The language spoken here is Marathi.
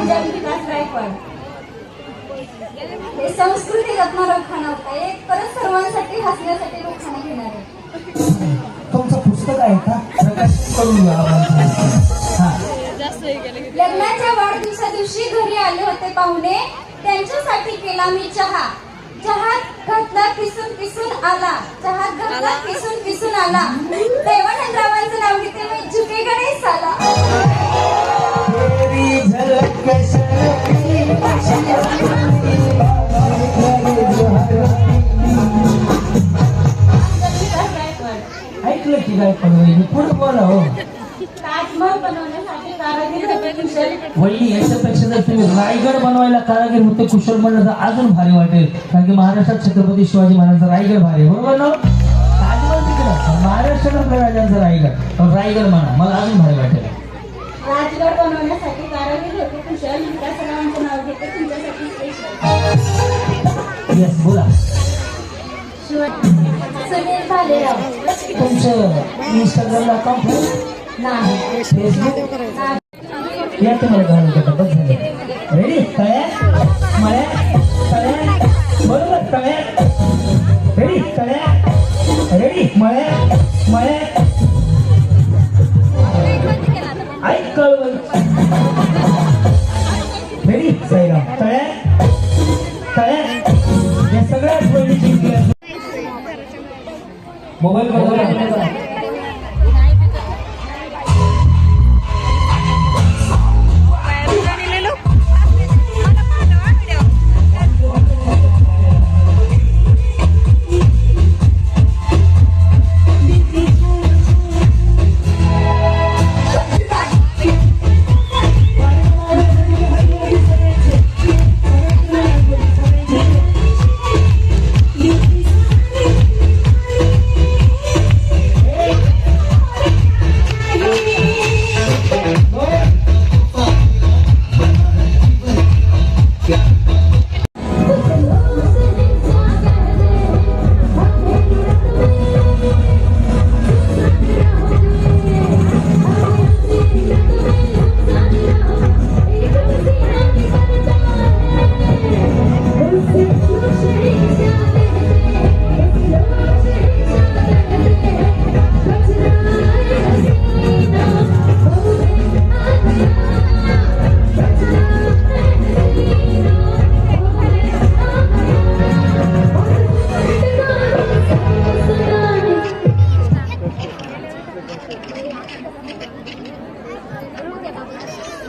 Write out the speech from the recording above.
कुशल विकास गायकवाड. हे संस्कृती जपणारा उखाणा होता. एक परत सर्वांसाठी हसण्यासाठी उखाणा घेणार आहे. तुमचं पुस्तक आहे का? प्रकाशित करून घ्या. लग्नाच्या वाढदिवसा दिवशी घरी आले होते पाहुणे. त्यांच्यासाठी केला मी चहा. चहात घातला किसून किसून आला. चहात घातला किसून किसून आला. देवानंदरावांचं नाव घेते मी झुकेगा नाही साला. ऐकलं की काय पण पुढे बोला हो. ताजमहल बनवण्यासाठी कारागीर होते कुशल. वल्ली याच्यापेक्षा जर तुम्ही रायगड बनवायला कारागीर होते कुशल म्हणलं तर अजून भारी वाटेल. कारण की महाराष्ट्रात छत्रपती शिवाजी महाराजांचा रायगड भारी, बरोबर ना? ताजमहल तिकडं, महाराष्ट्रात राजांचा रायगड, रायगड म्हणा, मला अजून भारी वाटेल. राजगड बनवण्यासाठी कारागीर होते कुशल. विकासरावांचं नाव घेते तुमच्यासाठी स्पेशल. येस बोला. सुनील भालेराव. तुमचं इंस्टाग्रामला अकाउंट नाही. फेसबुक या तुम्हाला गाणं बस झालं. रेडी? तळ्या मळ्या तळ्या, बरोबर तळ्या. रेडी? तळ्या रेडी मळ्या मळ्या. ऐक कळवळ. रेडी? साईराम. तळ्या तळ्या या सगळ्याच वळीची मोबाईल बरोबर